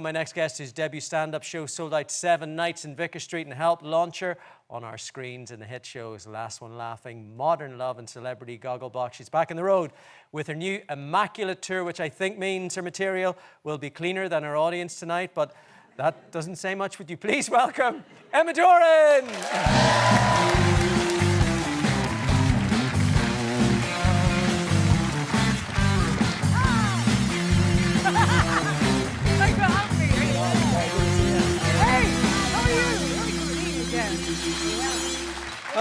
My next guest is debut stand-up show sold out 7 nights in Vicar Street and helped launch her on our screens in the hit shows Last One Laughing, Modern Love and Celebrity Gogglebox. She's back on the road with her new Emmaculate tour, which I think means her material will be cleaner than her audience tonight, but that doesn't say much. Would you please welcome Emma Doran?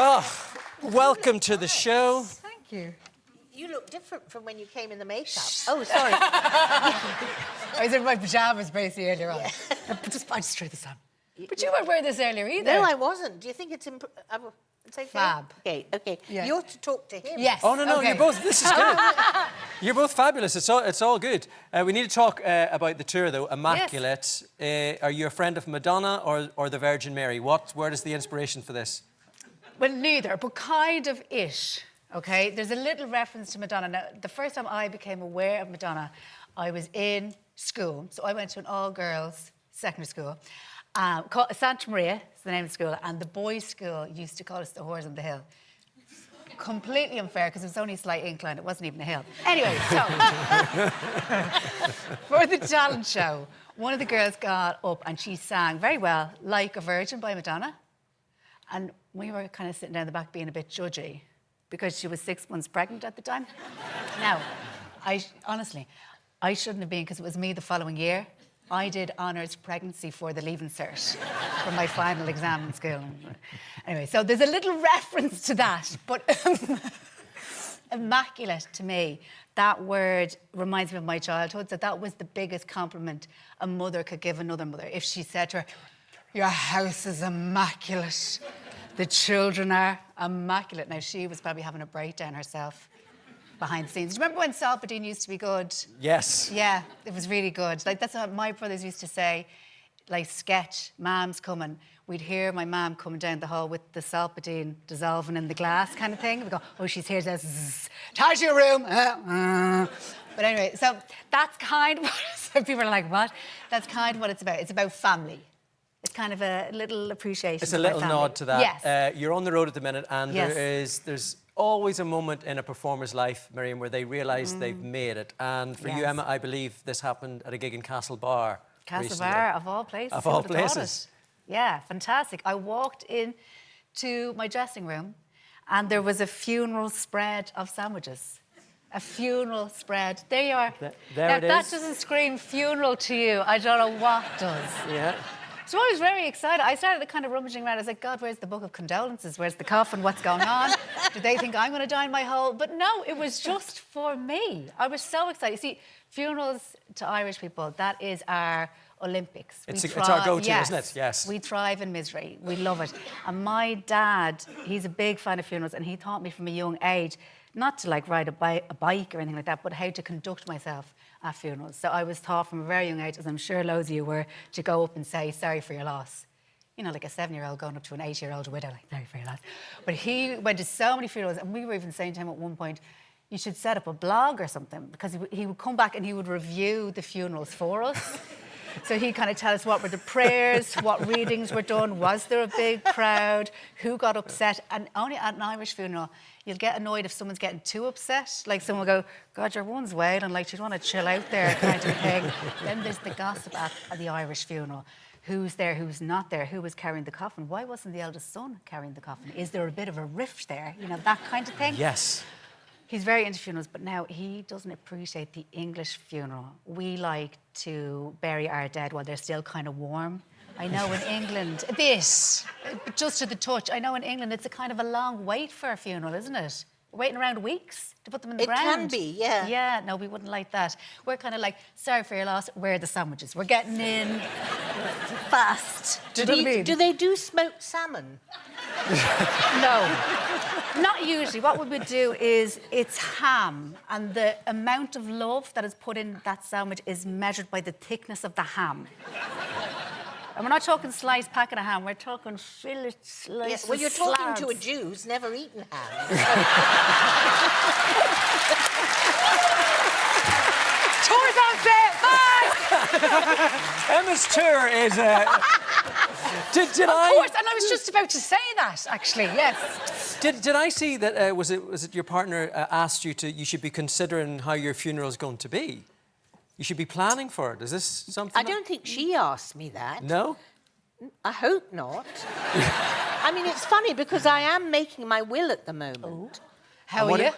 Oh, welcome to the show. Thank you. You look different from when you came in the makeup. Oh, sorry. I was in my pyjamas basically earlier on. Yeah. I just threw this on. But you weren't wearing this earlier either. No, I wasn't. Do you think it's it's okay? Fab. Okay. Yeah. You're to talk to him. Yes. Oh, no, okay. you're both, this is good. You're both fabulous. It's all good. We need to talk about the tour, though. Emmaculate. Yes. Are you a friend of Madonna or the Virgin Mary? Where does the inspiration for this? Well, neither, but kind of ish. Okay, there's a little reference to Madonna. Now, the first time I became aware of Madonna, I was in school. So I went to an all-girls secondary school. Called Santa Maria is the name of the school, and the boys' school used to call us the whores on the hill. Completely unfair, because it was only a slight incline. It wasn't even a hill. Anyway, so for the talent show, one of the girls got up and she sang very well, Like a Virgin by Madonna. And we were kind of sitting down the back being a bit judgy because she was 6 months pregnant at the time. Now, honestly, I shouldn't have been, because it was me the following year. I did honours pregnancy for the Leaving Cert for my final exam in school. Anyway, so there's a little reference to that, but Immaculate, to me, that word reminds me of my childhood. So that was the biggest compliment a mother could give another mother. If she said to her, "Your house is immaculate. The children are immaculate." Now, she was probably having a breakdown herself behind the scenes. Do you remember when Salpidine used to be good? Yes. Yeah, it was really good. Like, that's what my brothers used to say, like, sketch, Mam's coming. We'd hear my mum coming down the hall with the Salpidine dissolving in the glass kind of thing. We'd go, "Oh, she's here, says, tidy your room." But anyway, so that's kind of what, so people are like, what? That's kind of what it's about. It's about family. It's kind of a little appreciation. It's a little nod to that. Yes. You're on the road at the minute, and yes. there's always a moment in a performer's life, Miriam, where they realise they've made it. And for you, Emma, I believe this happened at a gig in Castle Bar. Castle recently. Bar, of all places. Of all places. Yeah, fantastic. I walked in to my dressing room, and there was a funeral spread of sandwiches. A funeral spread. There you are. There now, it if that is. doesn't scream funeral to you, I don't know what does. Yeah. So I was very excited. I started kind of rummaging around. I was like, God, where's the book of condolences? Where's the coffin? What's going on? Do they think I'm going to die in my hole? But no, it was just for me. I was so excited. You see, funerals to Irish people, that is our Olympics. It's our go-to, isn't it? Yes. We thrive in misery. We love it. And my dad, he's a big fan of funerals, and he taught me from a young age not to like ride a bike or anything like that, but how to conduct myself at funerals. So I was taught from a very young age, as I'm sure loads of you were, to go up and say, "Sorry for your loss." You know, like a 7-year-old going up to an 8-year-old widow, like, "Sorry for your loss." But he went to so many funerals, and we were even saying to him at one point, "You should set up a blog or something," because he would come back and he would review the funerals for us. So he'd kind of tell us what were the prayers, what readings were done, was there a big crowd, who got upset. And only at an Irish funeral, you'll get annoyed if someone's getting too upset. Like someone will go, "God, your one's wailing, like she'd want to chill out there," kind of thing. Then there's the gossip at the Irish funeral. Who's there, who's not there, who was carrying the coffin? Why wasn't the eldest son carrying the coffin? Is there a bit of a rift there? You know, that kind of thing. Yes. He's very into funerals, but now he doesn't appreciate the English funeral. We like to bury our dead while they're still kind of warm. I know in England, a bit, just to the touch. I know in England it's a kind of a long wait for a funeral, isn't it? We're waiting around weeks to put them in the ground. It can be, yeah. Yeah, no, we wouldn't like that. We're kind of like, "Sorry for your loss, where are the sandwiches? We're getting in fast." Do you know what I mean? Do they do smoked salmon? No, not usually. What we would do is it's ham, and the amount of love that is put in that sandwich is measured by the thickness of the ham. And we're not talking sliced packet of ham, we're talking fillet slices. Yes, well, you're talking slabs. to a Jew who's never eaten ham. Tour's on set! Bye! Emma's tour is... Did Of I... course, and I was just about to say that, actually, yes. Did I see that, was it your partner asked you to... You should be considering how your funeral is going to be? You should be planning for it. Is this something... I don't think she asked me that. No? I hope not. I mean, it's funny because I am making my will at the moment. Oh. How are you?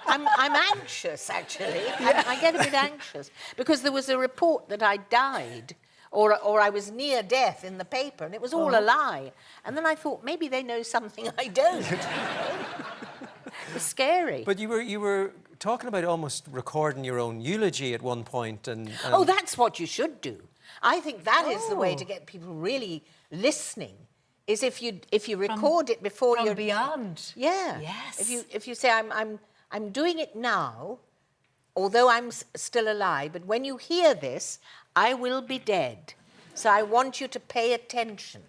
I'm anxious, actually. I get a bit anxious because there was a report that I died or I was near death in the paper, and it was all a lie. And then I thought, maybe they know something I don't. It was scary. But you were talking about almost recording your own eulogy at one point, and... Oh, that's what you should do. I think that is the way to get people really listening. Is if you record it before you're... From beyond. Yeah. Yes. If you say, I'm doing it now, although I'm still alive, but when you hear this, I will be dead. So I want you to pay attention.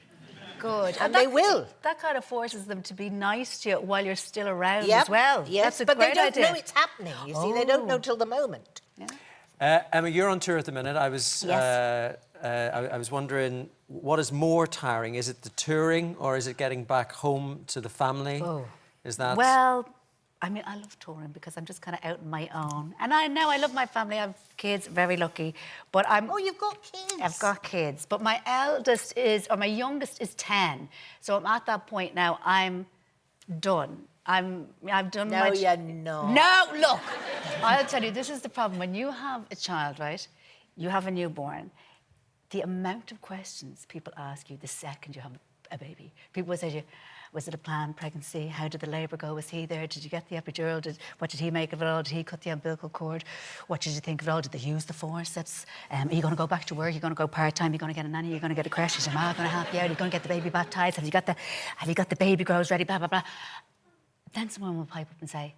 Good. And they will. That kind of forces them to be nice to you while you're still around Yep. as well. Yes, That's a but great they don't idea. know it's happening, you see. They don't know till the moment. Yeah. Emma, you're on tour at the minute. I was... Yes. I was wondering, what is more tiring? Is it the touring or is it getting back home to the family? Oh. Is that... Well, I mean, I love touring because I'm just kind of out on my own. And I know I love my family. I have kids, very lucky. But I'm... Oh, you've got kids. I've got kids. But my eldest is, or my youngest is 10. So I'm at that point now, I'm done. I've done No, my... you're not. No, look. I'll tell you, this is the problem. When you have a child, right, you have a newborn, the amount of questions people ask you the second you have a baby. People will say to you, was it a planned pregnancy? How did the labour go? Was he there? Did you get the epidural? What did he make of it all? Did he cut the umbilical cord? What did you think of it all? Did they use the forceps? Are you going to go back to work? Are you going to go part-time? Are you going to get a nanny? Are you going to get a creche? Is your ma going to help you out? Are you going to get the baby baptised? Have you got the baby grows ready? Blah, blah, blah. Then someone will pipe up and say,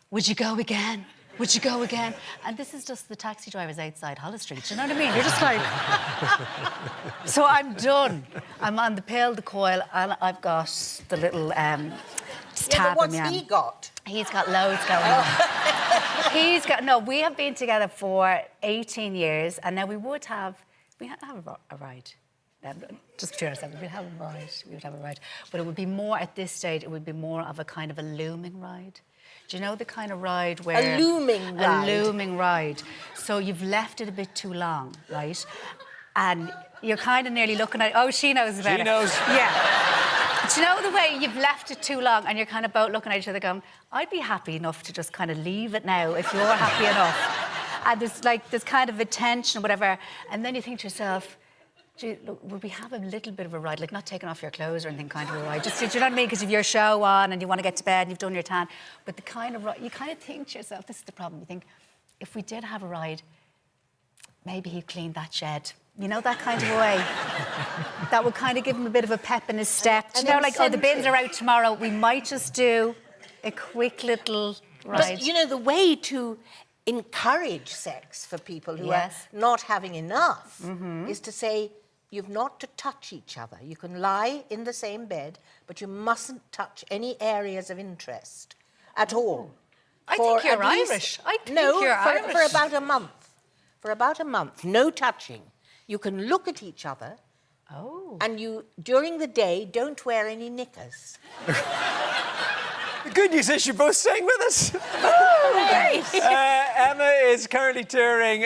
would you go again? Would you go again? And this is just the taxi drivers outside Hollis Street. Do you know what I mean? You're just like... So I'm done. I'm on the pill, the coil, and I've got the little tab but in my what's arm. he got? He's got loads going on. He's got... No, we have been together for 18 years, and now we would have a ride. Just between ourselves, we'd have a ride. We would have a ride. But it would be more, at this stage, it would be more of a kind of a looming ride. Do you know the kind of ride where... A looming ride. A looming ride. So you've left it a bit too long, right? And you're kind of nearly looking at... Oh, she knows about it. She knows. Yeah. Do you know the way you've left it too long and you're kind of both looking at each other going, I'd be happy enough to just kind of leave it now if you're happy enough. And there's kind of a tension or whatever. And then you think to yourself... Look, would we have a little bit of a ride, like not taking off your clothes or anything, kind of a ride? Just, do you know what I mean? Because you've your show on and you want to get to bed and you've done your tan. But the kind of ride, you kind of think to yourself, this is the problem. You think, if we did have a ride, maybe he'd clean that shed. You know, that kind of way. That would kind of give him a bit of a pep in his step. You know, like, oh, the bins are out tomorrow. We might just do a quick little ride. But, you know, the way to encourage sex for people who are not having enough is to say, you've not to touch each other. You can lie in the same bed, but you mustn't touch any areas of interest at all. I think you're Irish. I think you're Irish. For about a month. For about a month, no touching. You can look at each other. Oh. And you, during the day, don't wear any knickers. The good news is you're both staying with us. Oh, great. Emma is currently touring...